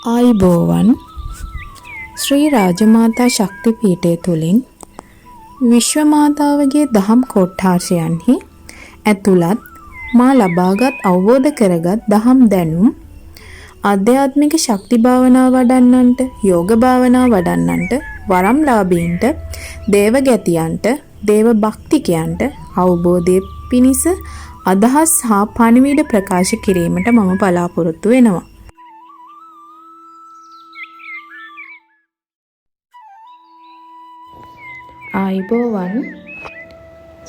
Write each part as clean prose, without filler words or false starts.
ආයුබෝවන් ශ්‍රී රාජමාතා ශක්තිපීඨය තුලින් විශ්ව මාතාවගේ දහම් කොට්ඨාසයන්හි ඇතුළත් මා ලබාගත් අවබෝධ කරගත් දහම් දැනුම් ආධ්‍යාත්මික ශක්ති භාවනා වඩන්නන්ට යෝග භාවනා වඩන්නන්ට වරම්ලාභීන්ට දේවගැතියන්ට දේව භක්තිකයන්ට අවබෝධයේ පිණිස අදහස් හා පණිවිඩ ප්‍රකාශ කිරීමට මම බලාපොරොත්තු වෙනවා. ආයුබෝවන්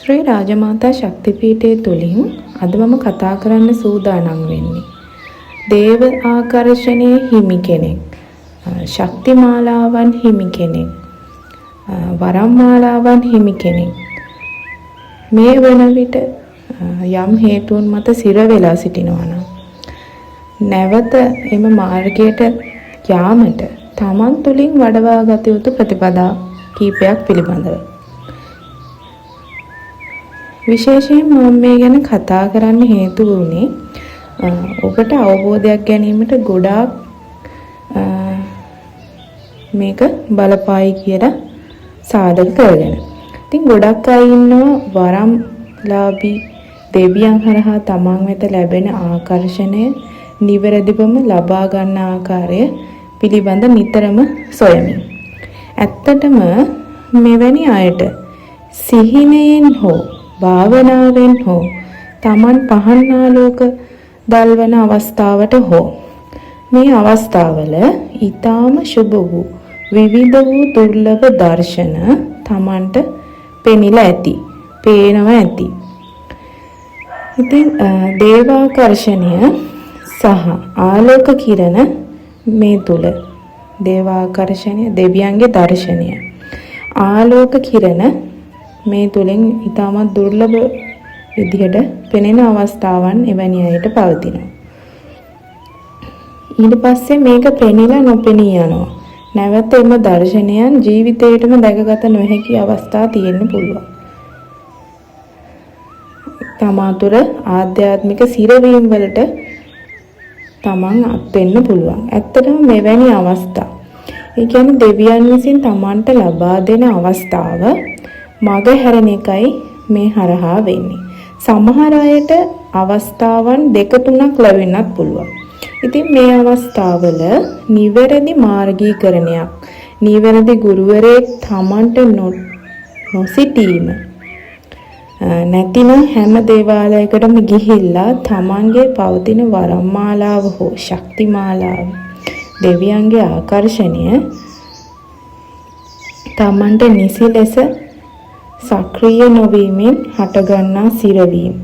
ශ්‍රී රාජමාතා ශක්තිපීඨය තුලින් අද මම කතා කරන්න සූදානම් වෙන්නේ දේව ආකර්ෂණයේ හිමි කෙනෙක්, ශක්ති මාලාවන් හිමි කෙනෙක්, වරම් මාලාවන් හිමි කෙනෙක් මේ වන විට යම් හේතුන් මත සිර වෙලා සිටිනවා නම් නැවත එම මාර්ගයට යාමට තමන් තුලින් වඩවා ගත යුතු ප්‍රතිපදා කීපයක් පිළිබඳව විශේෂයෙන් මම මේ ගැන කතා කරන්න හේතු වුණේ ඔබට අවබෝධයක් ගැනීමට ගොඩාක් මේක බලපායි කියලා සාධක කරගෙන. ඉතින් ගොඩක් අය ඉන්නවා වරම්ලාභී දෙවියන් හරහා තමන් වෙත ලැබෙන ආකර්ෂණය නිවැරදිවම ලබා ගන්න ආකාරය පිළිබඳ නිතරම සොයමින්. ඇත්තටම මෙවැනි අයට සිහිනයෙන් හෝ භාවනාවෙන් හෝ තමන් පහන් ආලෝක දල්වන අවස්ථාවට හෝ මේ අවස්ථාවල ඊටාම සුබ වූ විවිධ වූ දුර්ලභ දර්ශන තමන්ට පෙනිලා ඇති, පේනවා ඇති. ඉතින් දේවාකර්ෂණය සහ ආලෝක කිරණ මේ තුල දේවාකර්ෂණය දෙවියන්ගේ දර්ශනය ආලෝක කිරණ මේ තුලින් ඊටමත් දුර්ලභ විදිහට පෙනෙන අවස්ථාවන් එවැනි අයට පවතිනවා. ඊට පස්සේ මේක පෙනිලා නොපෙනී යනවා. නැවත එම දර්ශනයන් ජීවිතේටම දැකගත නොහැකි අවස්ථා තියෙන්න පුළුවන්. තමාතුර ආධ්‍යාත්මික සිරවීම් වලට තමන් අත් වෙන්න පුළුවන්. ඇත්තටම මෙවැනි අවස්ථා ඒ කියන්නේ දෙවියන් විසින් තමන්ට ලබා දෙන අවස්ථාව මග හැරෙන එකයි මේ හරහා වෙන්නේ. සමහර අයට අවස්ථාවන් දෙක තුනක් ලැබෙන්නත් පුළුවන්. ඉතින් මේ අවස්ථාවල නිවැරදි මාර්ගීකරණයක්, නිවැරදි ගුරුවරයෙක් තමන්ට නොසිටීම නැතිනම් හැම දේවාලයකටම ගිහිල්ලා තමන්ගේ පවතින වරම් මාලාව හෝ ශක්ති මාලාව දෙවියන්ගේ ආකර්ෂණය තමන්ට නිසි ලෙස සක්‍රිය නොවීමෙන් හටගන්නා සිරවීම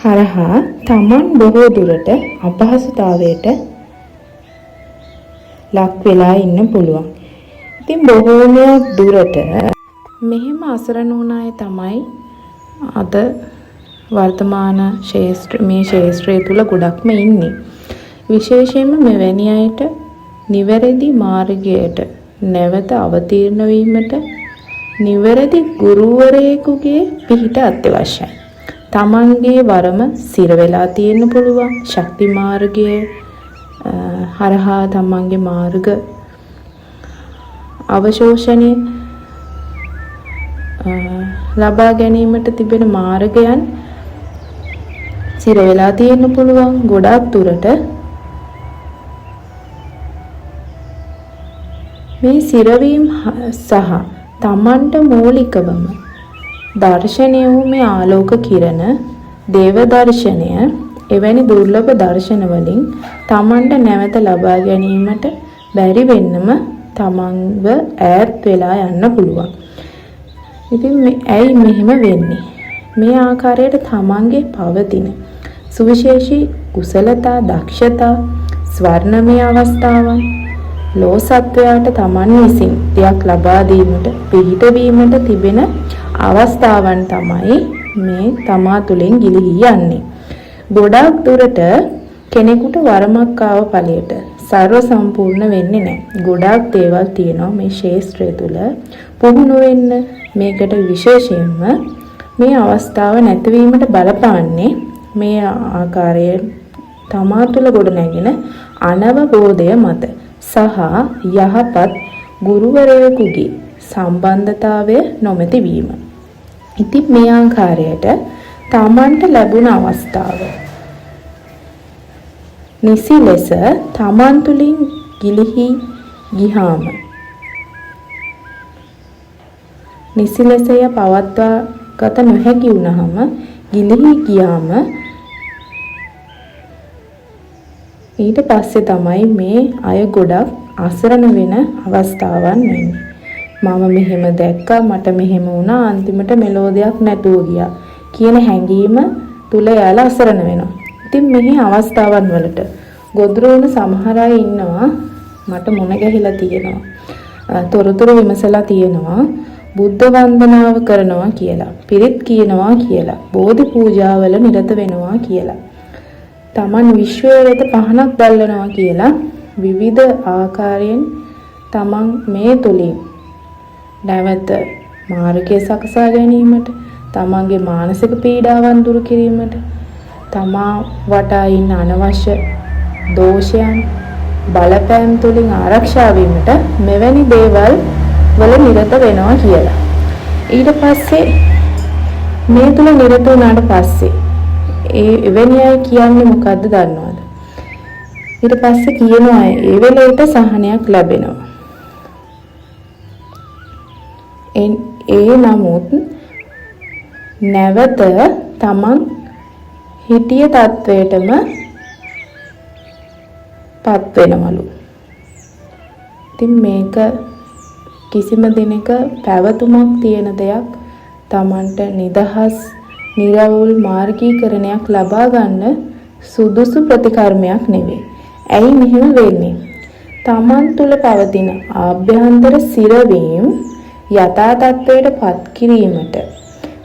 හරහා තමන් බොහෝ දුරට අපහසුතාවයට ලක් වෙලා ඉන්න පුළුවන්. ඉතින් බොහෝමයක් දුරට මෙහෙම අසරණ වුණ අය තමයි අද වර්තමාන මේ ශාස්ත්‍රය තුල ගොඩක්ම ඉන්නේ. විශේෂයෙන්ම මෙවැනි අයට නිවැරදි මාර්ගයට නැවත අවතීර්ණ වීමට නිවැරදි ගුරුවරයෙකුගේ පිහිට අත්‍යවශ්‍යයි. තමන්ගේ වරම සිර වෙලා තියෙන්න පුළුවන්. ශක්ති මාර්ගයේ හරහා තමන්ගේ මාර්ග අවශෝෂණය ලබා ගැනීමට තිබෙන මාර්ගයන් සිර වෙලා තියෙන්න පුළුවන්. ගොඩාක් දුරට මේ සිරවීම සහ තමන්ට මූලිකවම දර්ශනය වූ මේ ආලෝක කිරණ දේව දර්ශනය එවැනි දුර්ලභ දර්ශන වලින් තමන්ට නැවත ලබා ගැනීමට බැරි වෙන්නම තමන්ව ඈත් වෙලා යන්න පුළුවන්. ඉතින් ඇයි මෙහෙම වෙන්නේ? මේ ආකාරයට තමන්ගේ පවතින සුවිශේෂී කුසලතා, දක්ෂතා, ස්වර්ණමය අවස්ථාවන් ලෝසත්වයාට තමන් විසින් දෙයක් ලබා දීමට පිහිටවීමට තිබෙන අවස්ථාවන් තමයි මේ තමා තුළින් ගිලිහී යන්නේ. ගොඩාක් දුරට කෙනෙකුට වරමක් ආව ඵලයට සර්ව සම්පූර්ණ වෙන්නේ නැහැ. ගොඩාක් දේවල් තියෙනවා මේ ශාස්ත්‍රය තුල පුහුණු වෙන්න. මේකට විශේෂයෙන්ම මේ අවස්ථාව නැතිවීමට බලපාන්නේ මේ ආකාරයෙන් තමා තුළ ගොඩනැගෙන අනවබෝධය මත සහ යහපත් ගුරුවරයෙකුගේ සම්බන්ධතාවය නොමැති වීම. ඉතින් මේ ආකාරයට තමන්ට ලැබුණ අවස්ථාව නිසි ලෙස තමන් තුළින් ගිලිහි ගියාම නිසි ලෙසය පවත්වා ගත නොහැකි වුණාම ගිලිහි ගියාම ඊට පස්සේ තමයි මේ අය ගොඩක් අසරණ වෙන අවස්ථාවන් වෙන්නේ. මම මෙහෙම දැක්කා, මට මෙහෙම වුණා, අන්තිමට මෙලෝදියක් නැතුව ගියා කියන හැඟීම තුල යාලා අසරණ වෙනවා. ඉතින් මෙහි අවස්ථාවන් වලට ගොදුරු වෙන සමහර අය ඉන්නවා, මට මුණ ගැහිලා තියෙනවා, තොරතුරු විමසලා තියෙනවා, බුද්ධ වන්දනාව කරනවා කියලා, පිරිත් කියනවා කියලා, බෝධි පූජාවල නිරත වෙනවා කියලා, තමන් විශ්වය වෙත පහනක් දැල්වනවා කියලා විවිධ ආකාරයෙන් තමන් මේ තුලින් නැවත මාර්ගය සකසා ගැනීමට, තමන්ගේ මානසික පීඩාවන් දුරු කිරීමට, තමා වටා ඉන්න අනවශ්‍ය දෝෂයන් බලපෑම් තුලින් ආරක්ෂා වීමට මෙවැනි දේවල් වල නිරත වෙනවා කියලා. ඊට පස්සේ මේ තුල නිරත වුණාට පස්සේ එවැනි අය කියන්නේ මොකද්ද දන්නවද? ඊට පස්සේ කියනවා ඒ වෙලේට සහනයක් ලැබෙනවා. ඒ නමුත් නැවත තමන් හිටිය තත්වයටම පත් වෙනවලු. ඉතින් මේක කිසිම දිනක පැවතුමක් තියෙන දෙයක්, තමන්ට නිදහස් නිරවුල් මාර්ගීකරණයක් ලබා ගන්න සුදුසු ප්‍රතිකර්මයක් නෙවෙයි. ඇයි මෙහෙම වෙන්නේ? තමන් තුළ පවතින ආභ්‍යන්තර සිරවීම යථා තත්ත්වයට පත් කිරීමට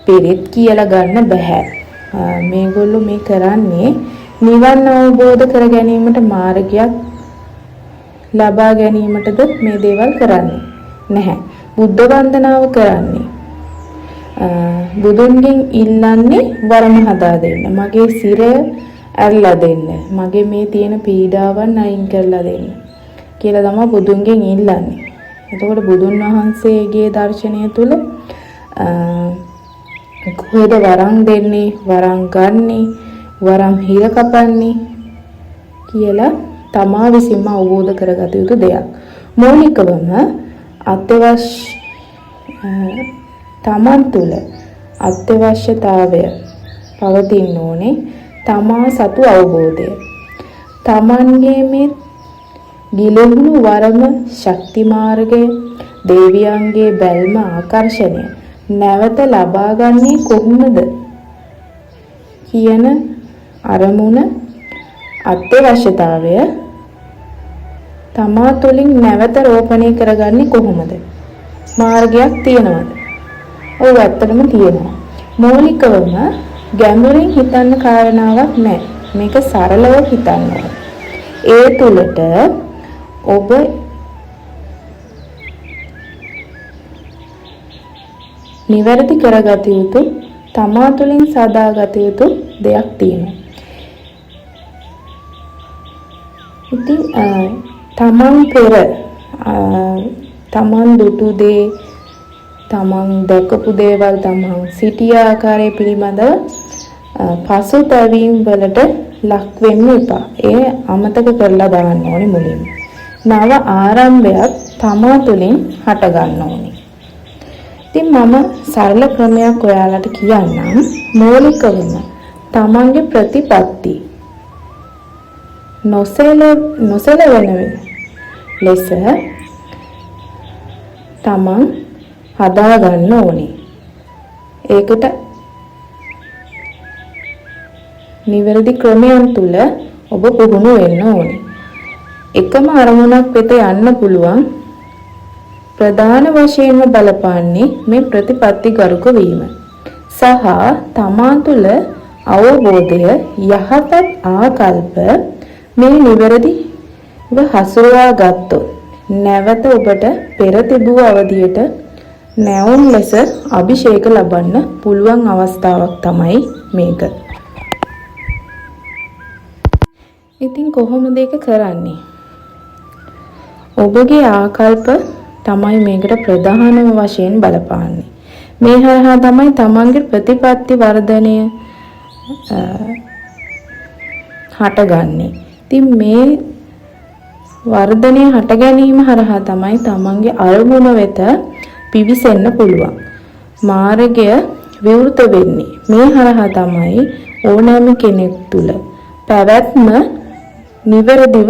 පිරිත් කියලා ගන්න බෑ. මේගොල්ලෝ මේ කරන්නේ නිවන් අවබෝධ කර ගැනීමට මාර්ගයක් ලබා ගැනීමටද මේ දේවල් කරන්නේ නැහැ. බුද්ධ වන්දනාව කරන්නේ බුදුන්ගෙන් ඉල්ලන්නේ වරම හදා දෙන්න, මගේ සිරය ඇරලා දෙන්න, මගේ මේ තියෙන පීඩාවන් අයින් කරලා දෙන්න කියලා තමයි බුදුන්ගෙන් ඉල්ලන්නේ. එතකොට බුදුන් වහන්සේගේ දර්ශනය තුල කොහෙද වරම් දෙන්නේ, වරම් ගන්නේ, වරම් හිර කපන්නේ කියලා තමා විසින්ම අවබෝධ කරගත යුතු දෙයක්. මූලිකවම අත්‍යවශ්‍ය තමන් තුළ අත්‍යවශ්‍යතාවය පවතින්න ඕනේ තමා සතු අවබෝධය. තමන්ගේ මේ ගිලෙහුණු වරම ශක්ති මාර්ගය, දේවියන්ගේ බැල්ම ආකර්ෂණය නැවත ලබා ගන්නේ කොහොමද කියන අරමුණ අත්‍යවශ්‍යතාවය තමා තුළින් නැවත රෝපණය කරගන්නේ කොහොමද? මාර්ගයක් තියෙනවද? ඔව්, ඇත්තටම තියෙනවා. මූලිකවම ගැඹුරින් හිතන්න කාරණාවක් නැහැ. මේක සරලව හිතන්න ඕනේ. ඒ තුලට ඔබ නිවැරදි කරගත යුතු, තමා තුළින් සාදාගත යුතු දෙයක් තියෙනවා. ඉතින් තමන් පෙර තමන් දුටු දේ, තමන් දැකපු දේවල්, තමන් සිටිය ආකාරය පිළිබඳව පසුතැවීම් වලට ලක් වෙන්න එපා. ඒ අමතක කරලා දාන්න ඕනේ මුලින්ම. නව ආරම්භයක් තමා තුළින් හට ගන්න ඕනේ. ඉතින් මම සරල ක්‍රමයක් ඔයාලට කියන්නම්. මූලිකවම තමන්ගේ ප්‍රතිපත්ති නොසැලවෙන ලෙස තමන් හදා ගන්න ඕනේ. ඒකට නිවැරදි ක්‍රමයන් තුල ඔබ පුහුණු වෙන්න ඕනේ. එකම අරමුණක් වෙත යන්න පුළුවන් ප්‍රධාන වශයෙන්ම බලපාන්නේ මේ ප්‍රතිපත්ති ගරුක වීම සහ තමා තුළ අවබෝධය, යහපත් ආකල්ප මේ නිවැරදිව හසුරුවා ගත්තොත් නැවත ඔබට පෙර තිබූ අවධියට නැවුම් ලෙස අභිෂේක ලබන්න පුළුවන් අවස්ථාවක් තමයි මේක. ඉතින් කොහොමද ඒක කරන්නේ? ඔබගේ ආකල්ප තමයි මේකට ප්‍රධානම වශයෙන් බලපාන්නේ. මේ හරහා තමයි තමන්ගේ ප්‍රතිපත්ති වර්ධනය හටගන්නේ. ඉතින් මේ වර්ධනය හට ගැනීම හරහා තමයි තමන්ගේ අරමුණ වෙත පිවිසෙන්න පුළුවන්. මාර්ගය විවෘත වෙන්නේ. මේ හරහා තමයි ඕනෑම කෙනෙක් තුළ පැවැත්ම නිවැරදිව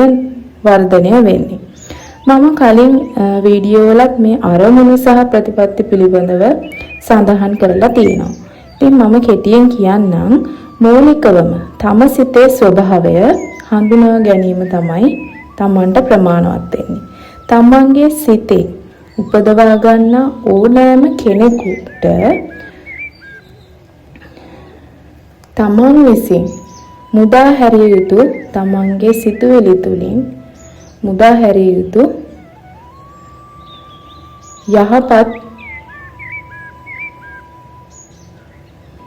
වර්ධනය වෙන්නේ. මම කලින් වීඩියෝ වලත් මේ අරමුණු සහ ප්‍රතිපත්ති පිළිබඳව සඳහන් කරලා තියෙනවා. ඉතින් මම කෙටියෙන් කියන්නම්. මූලිකවම තම සිතේ ස්වභාවය හඳුනා ගැනීම තමයි තමන්ට ප්‍රමාණවත් වෙන්නේ. තමන්ගේ සිතේ උපදවා ගන්න ඕනෑම කෙනෙකුට තමන් විසින් මුදා හැරිය යුතු තමන්ගේ සිතුවිලි තුළින් මුදා හැරිය යුතු යහපත්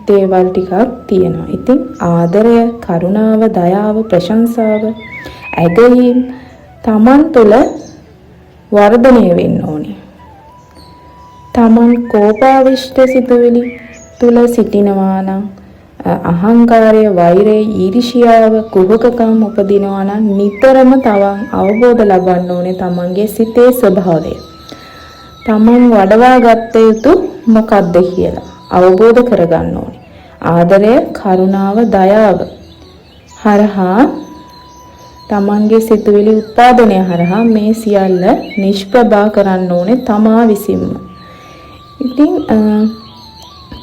දේවල් ටිකක් තියෙනවා. ඉතින් ආදරය, කරුණාව, දයාව, ප්‍රශංසාව, ඇගයීම් තමන් තුළ වර්ධනය වෙන්න ඕනේ. තමන් කෝපාවිෂ්ඨ සිතුවිලි තුළ සිටිනවා නම්, අහංකාරය, වෛරය, ඊර්ෂ්‍යාව, කුහකකම් උපදිනවා නම් නිතරම තවන් අවබෝධ ලබන්න ඕනේ තමන්ගේ සිතේ ස්වභාවය. තමන් වඩවා ගත යුතු මොකක්ද කියලා අවබෝධ කරගන්න ඕනේ. ආදරය, කරුණාව, දයාව හරහා තමන්ගේ සිතුවිලි උත්පාදනය හරහා මේ සියල්ල නිෂ්ප්‍රභා කරන්න ඕනේ තමා විසින්ම. ඉතින්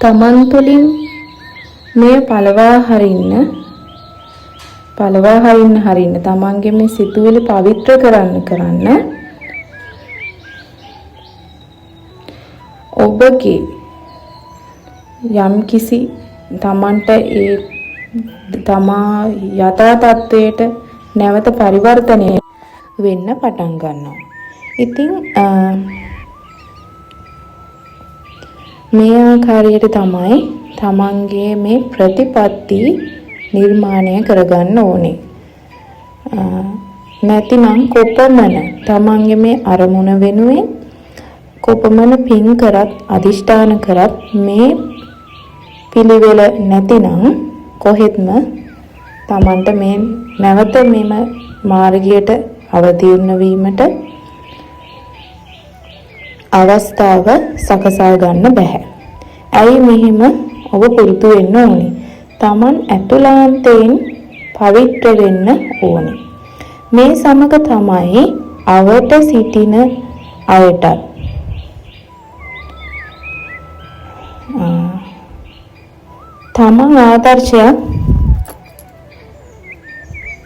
තමන් තුළින් මේ පළවා හරින්න තමන්ගේ මේ සිතුවිලි පවිත්‍ර කරන්න ඔබගේ යම් කිසි තමන්ට ඒ තමා යථා තත්වයට නැවත පරිවර්තනය වෙන්න පටන් ගන්නවා. ඉතින් මේ ආකාරයට තමයි තමන්ගේ මේ ප්‍රතිපත්ති නිර්මාණය කරගන්න ඕනේ. නැතිනම් කොපමණ තමන්ගේ මේ අරමුණ වෙනුවෙන් කොපමණ පින් කරත් අදිෂ්ඨාන කරත් මේ පිළිවෙල නැතිනම් කොහෙත්ම තමන්ට මේ නැවත මෙම මාර්ගයට අවතීර්ණ වීමට අවස්ථාව සකසා ගන්න බෑ. ඇයි මෙහිම ඔබ පුරුදු වෙන්න ඕනේ. තමන් ඇතුළාන්තයෙන් පවිත්‍ර වෙන්න ඕනේ. මේ සමග තමයි අවට සිටින අයට තමන් ආදර්ශයක්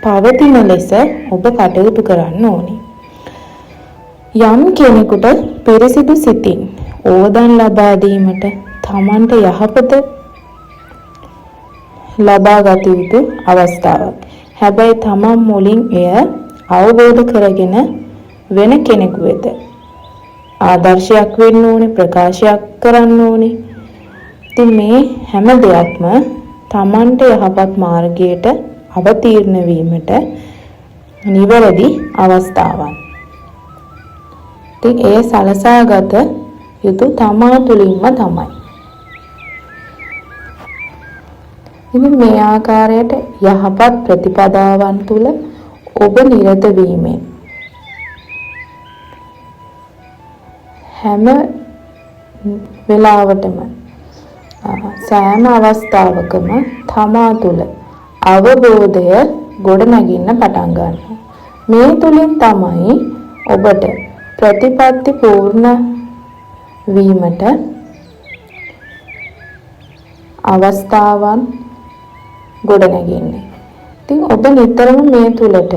පවතින ලෙස ඔබ කටයුතු කරන්න ඕනේ. යම් කෙනෙකුට පිරිසිදු සිතින් ඕදන් ලබා දීමට තමන්ට යහපත ලබා ගත යුතු අවස්ථාවක්. හැබැයි තමන් මුලින් එය අවබෝධ කරගෙන වෙන කෙනෙකු වෙත ආදර්ශයක් වෙන්න ඕනේ, ප්‍රකාශයක් කරන්න ඕනේ. ඉතින් මේ හැම දෙයක්ම තමන්ට යහපත් මාර්ගයට අවතීර්ණ වීමට නිවැරදි අවස්ථාවක්. ඉතින් එය සලසාගත යුතු තමා තුළින්ම තමයි. ඉතින් මේ ආකාරයට යහපත් ප්‍රතිපදාවන් තුළ ඔබ නිරත වීමෙන් හැම වෙලාවටම සෑම අවස්ථාවකම තමා තුළ අවබෝධය ගොඩනගින්න පටන් ගන්නවා. මේ තුලින් තමයි ඔබට ප්‍රතිපත්ති පූර්ණ වීමට අවස්ථාවන් ගොඩනගන්නේ. ඉතින් ඔබ නිතරම මේ තුලට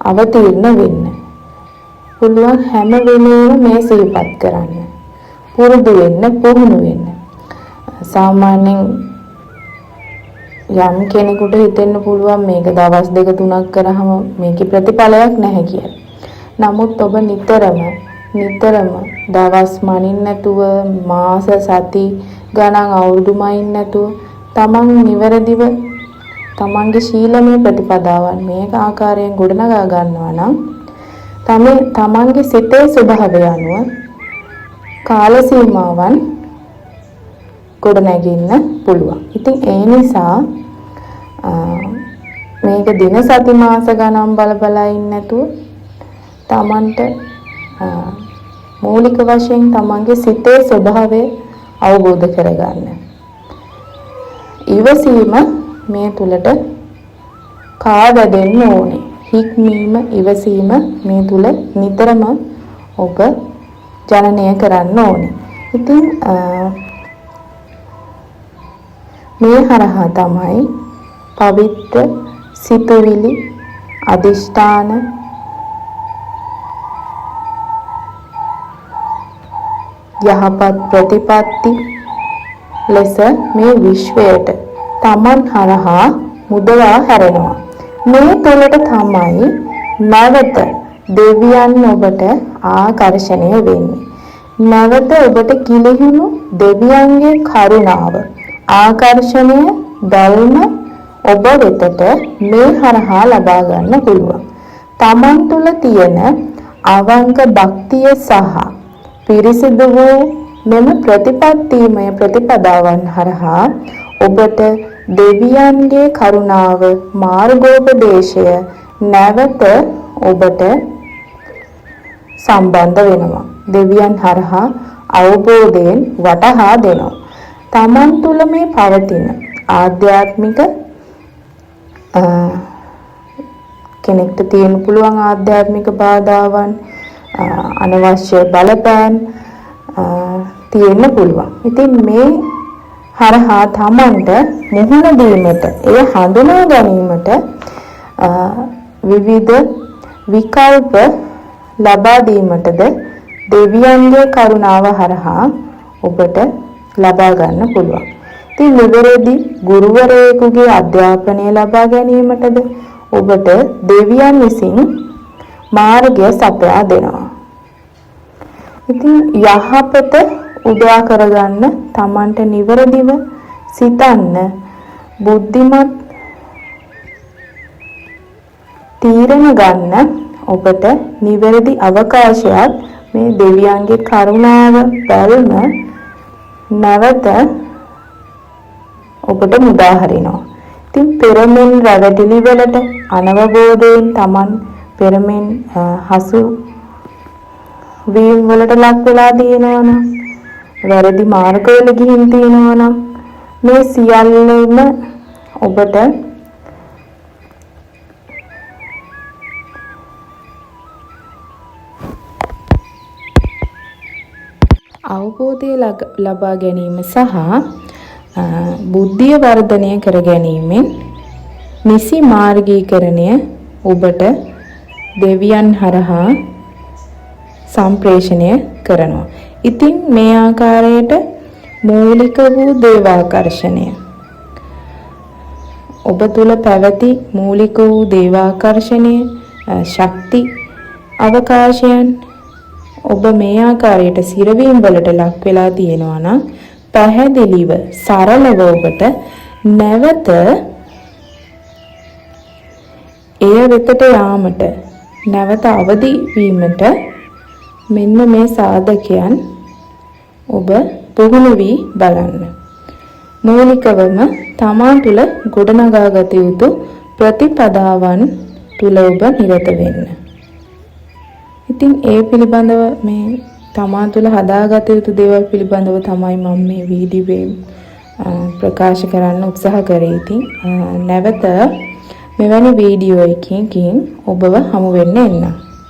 අවතීර්ණ වෙන්න පුළුවන් හැම වෙලේම මේ සිහිපත් කරන්න. පුරුදු වෙන්න, පුහුණු වෙන්න. සාමාන්‍යයෙන් යම් කෙනෙකුට හිතෙන්න පුළුවන් මේක දවස් 2-3ක් කරාම මේකේ ප්‍රතිඵලයක් නැහැ කියලා. නමුත් ඔබ නිතරම දවස් මනින්න නැතුව, මාස සති ගණන් අවුරුදු මනින්න නැතුව තමන් නිවැරදිව තමන්ගේ ශීලමය ප්‍රතිපදාවන් මේ ආකාරයෙන් ගොඩනගා ගන්නවා නම් තමන්ගේ සිතේ ස්වභාවය අනුව කාල සීමාවන් ගොඩනැගින්න පුළුවන්. ඉතින් ඒ නිසා මේක දින සති මාස ගණන් බල ඉන්නේ නැතුව තමන්ට මූලික වශයෙන් තමන්ගේ සිතේ ස්වභාවය අවබෝධ කරගන්න. ඉවසීම මේ තුලට කාවැදෙන්න ඕනේ. හික්මීම ඉවසීම මේ තුල නිතරම ඔබ ජනනය කරන්න ඕනේ. ඉතින් මේ හරහා තමයි පවිත්‍ර සිතුවිලි අදිෂ්ඨාන යහපත් ප්‍රතිපත්ති ලෙස මේ විශ්වයට තමන් හරහා මුදවා හැරෙනවා. මේ තුළට තමයි නැවත දෙවියන් ඔබට ආකර්ෂණය වෙන්නේ. නැවත ඔබට කිලිහුණු දෙවියන්ගේ කරුණාව ආකර්ෂණය බැල්ම ඔබ වෙතට මේ හරහා ලබා ගන්න පුළුවන්. තමන් තුළ තියෙන අවංක භක්තිය සහ පිරිසිදු වූ මෙම ප්‍රතිපත්තිමය ප්‍රතිපදාවන් හරහා ඔබට දෙවියන්ගේ කරුණාව මාර්ගෝපදේශය නැවත ඔබට සම්බන්ධ වෙනවා. දෙවියන් හරහා අවබෝධයෙන් වටහා දෙනවා. තමන් තුළ මේ පවතින ආධ්‍යාත්මික කෙනෙක්ට තියෙන පුළුවන් ආධ්‍යාත්මික බාධාවන් අනවශ්‍ය බලපෑම් තියෙන්න පුළුවන්. ඉතින් මේ හරහා තමන්ට මුහුණ දීමට එය හඳුනා ගැනීමට විවිධ විකල්ප ලබා දීමටද දෙවියන්ගේ කරුණාව හරහා ඔබට ලබා ගන්න පුළුවන්. ඉතින් නිවැරදි ගුරුවරයෙකුගේ අධ්‍යාපනය ලබා ගැනීමටද ඔබට දෙවියන් විසින් මාර්ගය සපයා දෙනවා. ඉතින් යහපත උදා කරගන්න තමන්ට නිවැරදිව සිතන්න බුද්ධිමත් තීරණ ගන්න ඔබට නිවැරදි අවකාශයක් මේ දෙවියන්ගේ කරුණාව බැල්ම නැවත ඔබට මුදා හරිනවා. ඉතින් පෙරමෙන් රැවටිලි වලට අනවබෝධයෙන් තමන් පෙරමෙන් හසු වීම වලට ලක් වෙලා තියෙනවා නම් වැරදි මාර්ගවල ගිහින් තියෙනවා නම් මේ සියල්ලම ඔබට අවබෝධය ලබා ගැනීම සහ බුද්ධිය වර්ධනය කර ගැනීමෙන් නිසි මාර්ගීකරණය ඔබට දෙවියන් හරහා සම්ප්‍රේෂණය කරනවා. ඉතින් මේ ආකාරයට මූලික වූ දේවාකර්ෂණය ඔබ තුළ පැවති මූලික වූ දේවාකර්ෂණය ශක්ති අවකාශයන් ඔබ මේ ආකාරයට සිරවීම වලට ලක් වෙලා තියෙනවා නම් පැහැදිලිව සරලව ඔබට නැවත එය වෙතට යාමට නැවත අවදි වීමට මෙන්න මේ සාධකයන් ඔබ පුහුණු වී බලන්න. මූලිකවම තමා තුළ ගොඩනගාගත යුතු ප්‍රතිපදාවන් තුළ ඔබ නිරත වෙන්න. ඉතින් ඒ පිළිබඳව මේ තමා තුළ හදාගත යුතු දේවල් පිළිබඳව තමයි මම මේ වීඩියෝවේ ප්‍රකාශ කරන්න උත්සාහ කරේ. ඉතින් නැවත මෙවැනි වීඩියෝ එකකින් ඔබව හමු වෙන්න එන්න.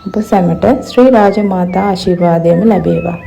ඔබ සැමට ශ්‍රී රාජ මාතා ආශිර්වාදයම ලැබේවා.